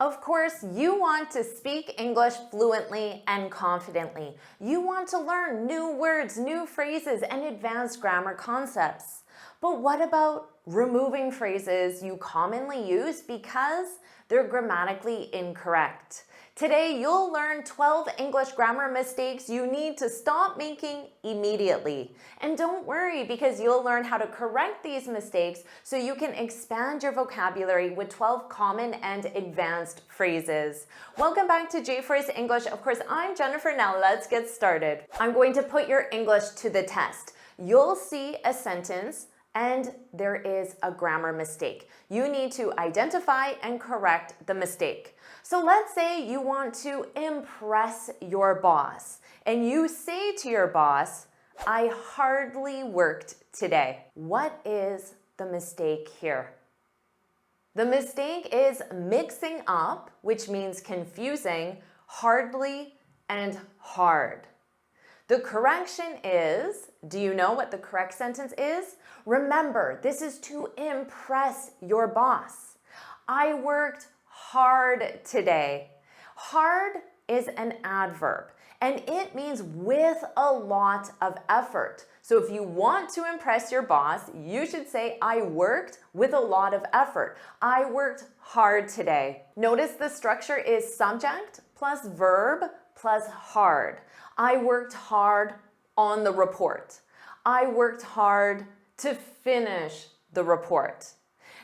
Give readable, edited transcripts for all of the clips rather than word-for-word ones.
Of course, you want to speak English fluently and confidently. You want to learn new words, new phrases, and advanced grammar concepts. But what about removing phrases you commonly use because they're grammatically incorrect? Today, you'll learn 12 English grammar mistakes you need to stop making immediately. And don't worry, because you'll learn how to correct these mistakes so you can expand your vocabulary with 12 common and advanced phrases. Welcome back to JForrest English. Of course, I'm Jennifer. Now let's get started. I'm going to put your English to the test. You'll see a sentence and there is a grammar mistake. You need to identify and correct the mistake. So let's say you want to impress your boss and you say to your boss, "I hardly worked today." What is the mistake here? The mistake is mixing up, which means confusing, hardly and hard. The correction is, do you know what the correct sentence is? Remember, this is to impress your boss. I worked hard today. Hard is an adverb and it means with a lot of effort. So if you want to impress your boss, you should say, I worked with a lot of effort. I worked hard today. Notice the structure is subject plus verb plus hard. I worked hard on the report. I worked hard to finish the report.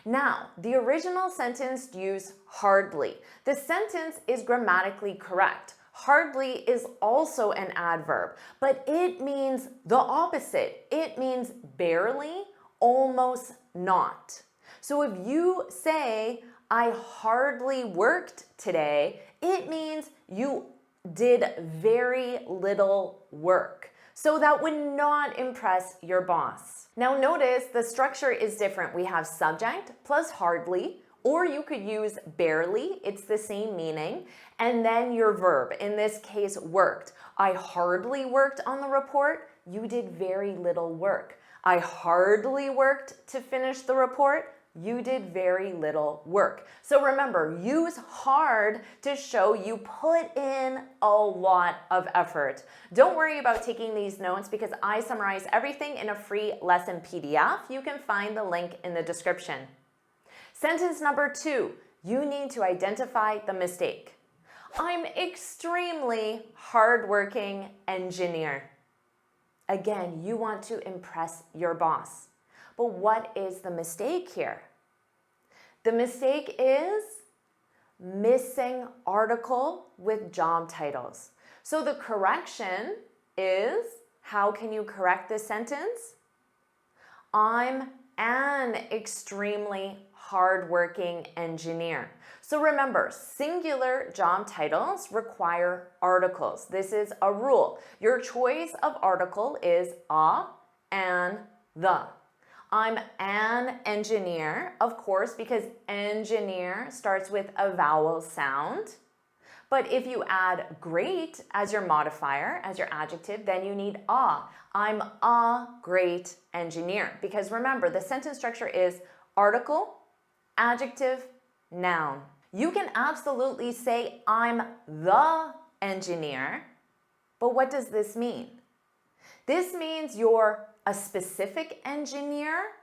Now, the original sentence used hardly. The sentence is grammatically correct. Hardly is also an adverb, but it means the opposite. It means barely, almost not. So if you say, I hardly worked today, it means you did very little work. So that would not impress your boss. Now notice the structure is different. We have subject plus hardly, or you could use barely, it's the same meaning, and then your verb, in this case worked. I hardly worked on the report, you did very little work. I hardly worked to finish the report, you did very little work. So remember, use hard to show you put in a lot of effort. Don't worry about taking these notes because I summarize everything in a free lesson PDF. You can find the link in the description. Sentence number 2, you need to identify the mistake. I'm extremely hardworking engineer. Again, you want to impress your boss. But what is the mistake here? The mistake is missing article with job titles. So the correction is, how can you correct this sentence? I'm an extremely hardworking engineer. So remember, singular job titles require articles. This is a rule. Your choice of article is a, an, the. I'm an engineer, of course, because engineer starts with a vowel sound. But if you add great as your modifier, as your adjective, then you need a. I'm a great engineer. Because remember, the sentence structure is article, adjective, noun. You can absolutely say I'm the engineer, but what does this mean? This means you're a specific engineer,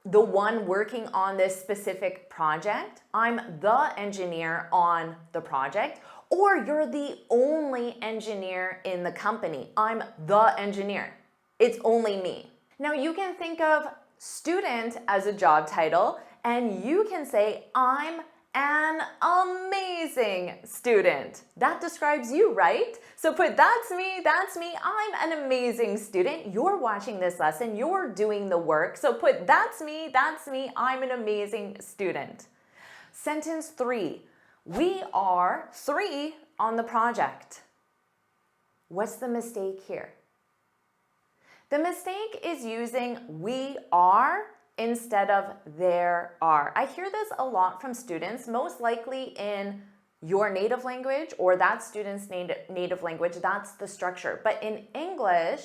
the one working on this specific project. I'm the engineer on the project, or you're the only engineer in the company. I'm the engineer. It's only me. Now you can think of student as a job title, and you can say, I'm an amazing student. That describes you, right? So put that's me, I'm an amazing student. You're watching this lesson, you're doing the work. So put that's me, I'm an amazing student. Sentence 3, we are 3 on the project. What's the mistake here? The mistake is using we are instead of there are. I hear this a lot from students, most likely in your native language or that student's native language. That's the structure. But in English,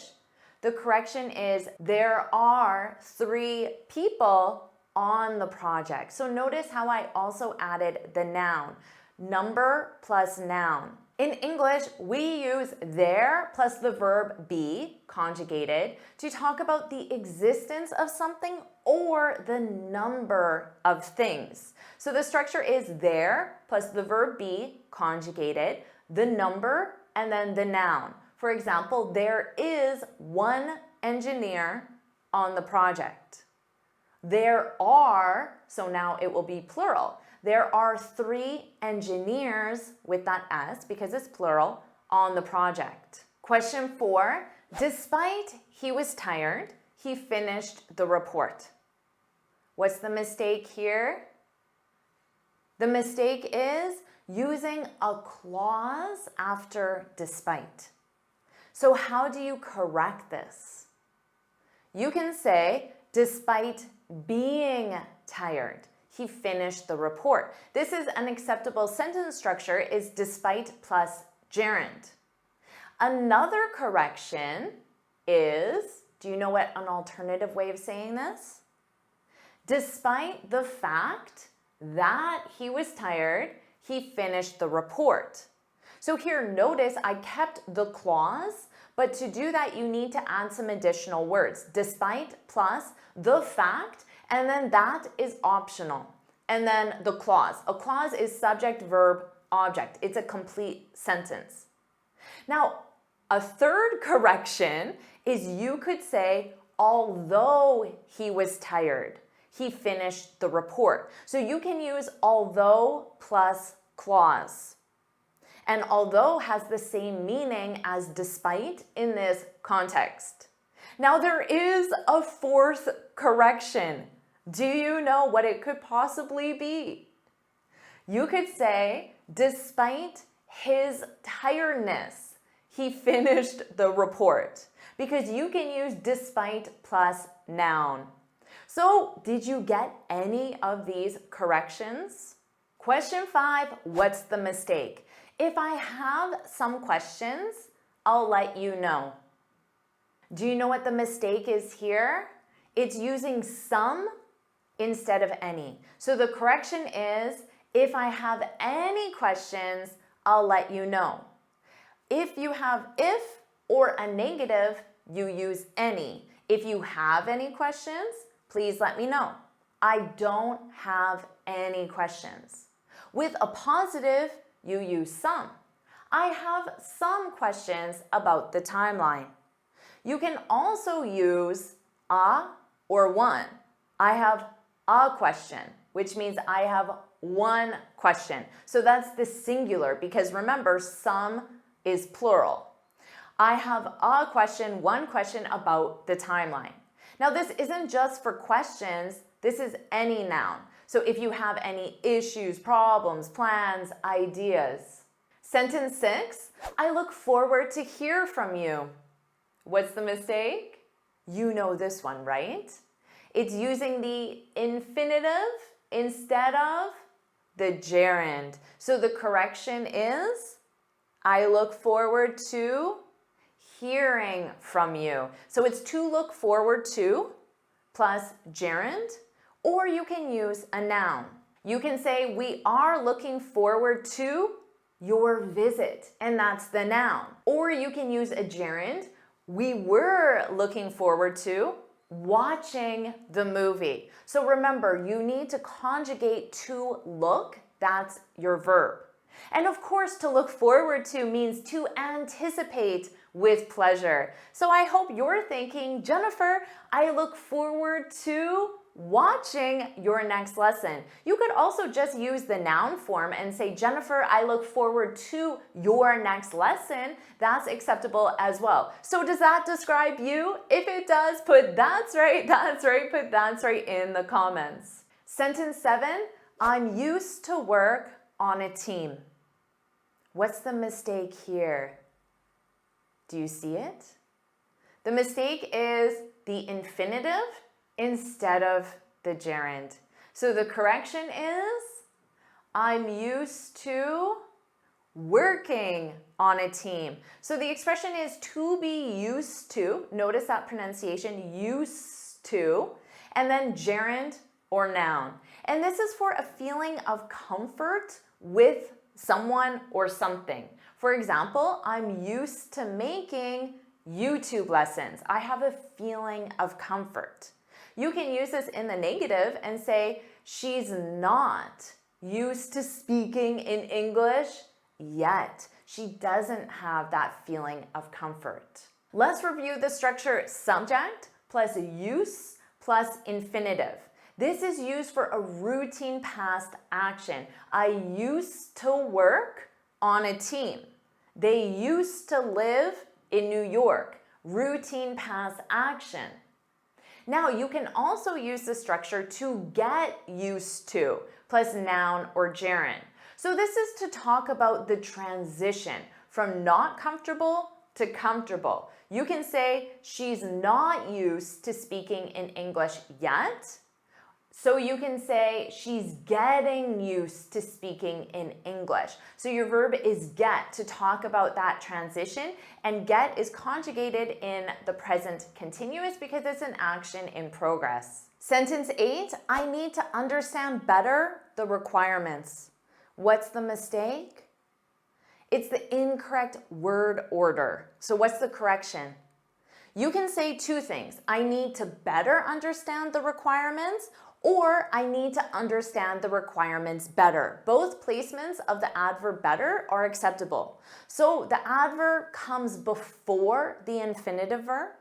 the correction is there are 3 people on the project. So notice how I also added the noun. number plus noun. In English, we use there plus the verb be, conjugated, to talk about the existence of something or the number of things. So the structure is there plus the verb be, conjugated, the number, and then the noun. For example, there is one engineer on the project. There are, so now it will be plural. There are 3 engineers with that S because it's plural on the project. Question 4, despite he was tired, he finished the report. What's the mistake here? The mistake is using a clause after despite. So how do you correct this? You can say, despite being tired, he finished the report. This is an acceptable sentence structure, is despite plus gerund. Another correction is, do you know what an alternative way of saying this? Despite the fact that he was tired, he finished the report. So here, notice I kept the clause, but to do that, you need to add some additional words. Despite plus the fact, and then that is optional. And then the clause. A clause is subject, verb, object. It's a complete sentence. Now, a third correction is you could say, although he was tired, he finished the report. So you can use although plus clause. And although has the same meaning as despite in this context. Now there is a fourth correction. Do you know what it could possibly be? You could say, despite his tiredness, he finished the report. Because you can use despite plus noun. So did you get any of these corrections? Question 5, what's the mistake? If I have some questions, I'll let you know. Do you know what the mistake is here? It's using some instead of any. So the correction is, if I have any questions, I'll let you know. If you have if or a negative, you use any. If you have any questions, please let me know. I don't have any questions. With a positive, you use some. I have some questions about the timeline. You can also use a or one. I have a question, which means I have one question. So that's the singular because remember, some is plural. I have a question, one question about the timeline. Now this isn't just for questions, this is any noun. So if you have any issues, problems, plans, ideas. Sentence 6, I look forward to hear from you. What's the mistake? You know this one, right? It's using the infinitive instead of the gerund. So the correction is, I look forward to hearing from you. So it's to look forward to plus gerund, or you can use a noun. You can say, we are looking forward to your visit, and that's the noun. Or you can use a gerund, we were looking forward to watching the movie. So remember, you need to conjugate to look, that's your verb. And of course, to look forward to means to anticipate with pleasure. So I hope you're thinking, Jennifer, I look forward to watching your next lesson. You could also just use the noun form and say, Jennifer, I look forward to your next lesson. That's acceptable as well. So does that describe you? If it does, put that's right, put that's right in the comments. Sentence 7, I'm used to work on a team. What's the mistake here? Do you see it? The mistake is the infinitive instead of the gerund. So the correction is, I'm used to working on a team. So the expression is to be used to. Notice that pronunciation, used to, and then gerund or noun. And this is for a feeling of comfort with someone, or something. For example, I'm used to making YouTube lessons. I have a feeling of comfort. You can use this in the negative and say, she's not used to speaking in English yet. She doesn't have that feeling of comfort. Let's review the structure subject plus use plus infinitive. This is used for a routine past action. I used to work on a team. They used to live in New York. Routine past action. Now you can also use the structure to get used to plus noun or gerund. So this is to talk about the transition from not comfortable to comfortable. You can say she's not used to speaking in English yet. So you can say she's getting used to speaking in English. So your verb is get to talk about that transition, and get is conjugated in the present continuous because it's an action in progress. Sentence 8, I need to understand better the requirements. What's the mistake? It's the incorrect word order. So what's the correction? You can say two things. I need to better understand the requirements, or I need to understand the requirements better. Both placements of the adverb better are acceptable. So the adverb comes before the infinitive verb,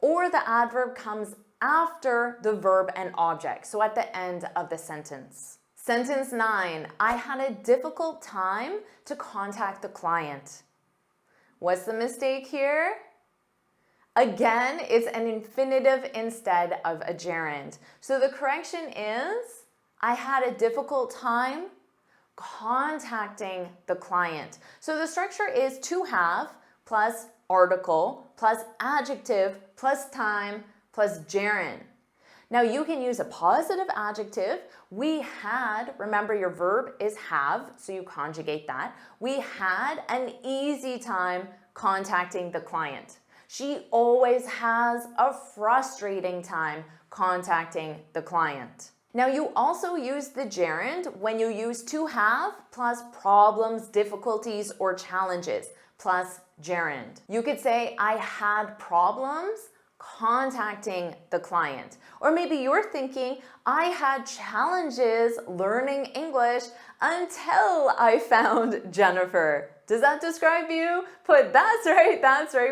or the adverb comes after the verb and object, so at the end of the sentence. Sentence 9, I had a difficult time to contact the client. What's the mistake here? Again, it's an infinitive instead of a gerund. So the correction is, I had a difficult time contacting the client. So the structure is to have plus article plus adjective plus time plus gerund. Now you can use a positive adjective. We had, remember your verb is have, so you conjugate that. We had an easy time contacting the client. She always has a frustrating time contacting the client. Now you also use the gerund when you use to have plus problems, difficulties, or challenges plus gerund. You could say, I had problems contacting the client. Or maybe you're thinking, I had challenges learning English until I found Jennifer. Does that describe you? Put that's right,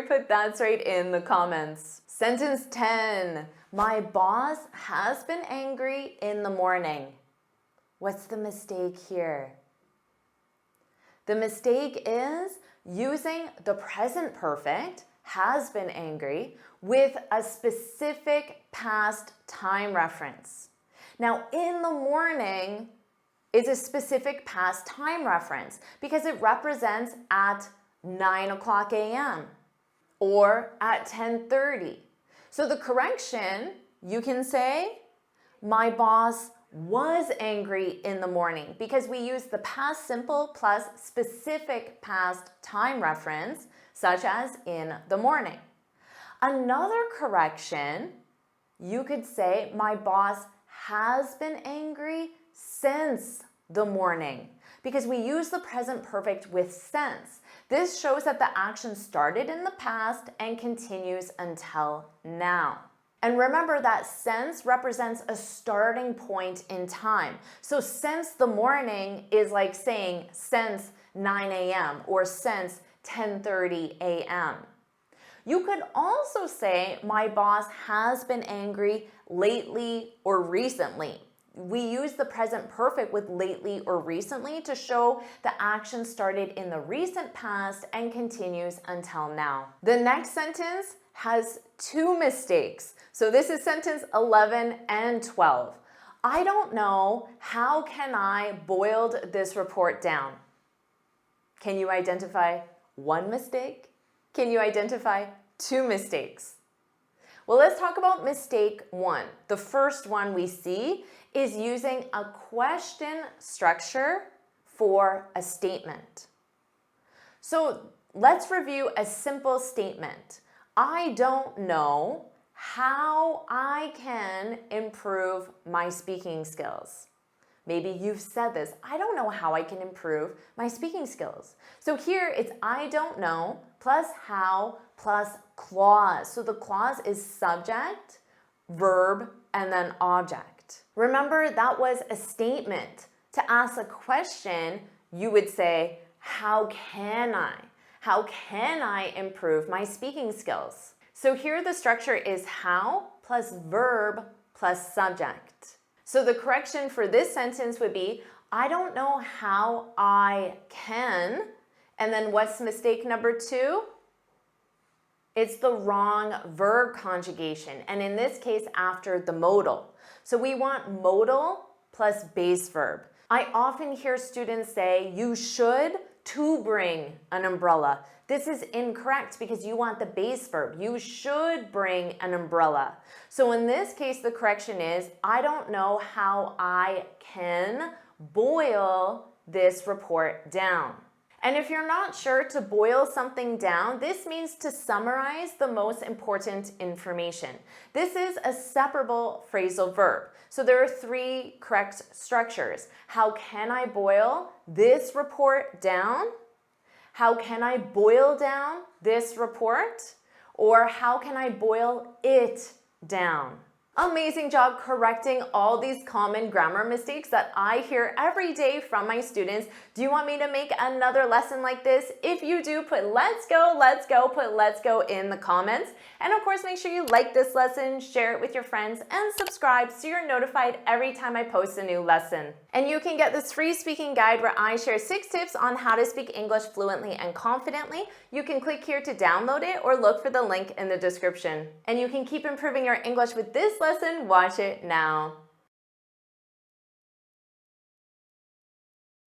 put that's right in the comments. Sentence 10, my boss has been angry in the morning. What's the mistake here? The mistake is using the present perfect, has been angry, with a specific past time reference. Now, in the morning is a specific past time reference because it represents at 9 o'clock a.m. or at 10:30. So the correction, you can say, my boss was angry in the morning because we use the past simple plus specific past time reference, such as in the morning. Another correction, you could say, my boss has been angry since the morning because we use the present perfect with since. This shows that the action started in the past and continues until now. And remember that since represents a starting point in time. So since the morning is like saying since 9 a.m. or since 10:30 a.m. You could also say, my boss has been angry lately or recently. We use the present perfect with lately or recently to show the action started in the recent past and continues until now. The next sentence has two mistakes. So this is sentence 11 and 12. I don't know, how can I boiled this report down? Can you identify one mistake? Can you identify two mistakes? Well, let's talk about mistake one. The first one we see is using a question structure for a statement. So let's review a simple statement. I don't know how I can improve my speaking skills. Maybe you've said this, I don't know how I can improve my speaking skills. So here it's I don't know plus how plus clause. So the clause is subject, verb, and then object. Remember, that was a statement. To ask a question, you would say, how can I? How can I improve my speaking skills? So here the structure is how plus verb plus subject. So the correction for this sentence would be, I don't know how I can. And then what's mistake number 2? It's the wrong verb conjugation. And in this case, after the modal. So we want modal plus base verb. I often hear students say, you should to bring an umbrella. This is incorrect because you want the base verb. You should bring an umbrella. So in this case, the correction is, I don't know how I can boil this report down. And if you're not sure to boil something down, this means to summarize the most important information. This is a separable phrasal verb. So there are 3 correct structures. How can I boil this report down? How can I boil down this report? Or how can I boil it down? Amazing job correcting all these common grammar mistakes that I hear every day from my students. Do you want me to make another lesson like this? If you do, put let's go, put let's go in the comments. And of course, make sure you like this lesson, share it with your friends, and subscribe so you're notified every time I post a new lesson. And you can get this free speaking guide where I share 6 tips on how to speak English fluently and confidently. You can click here to download it or look for the link in the description. And you can keep improving your English with this lesson. Watch it now.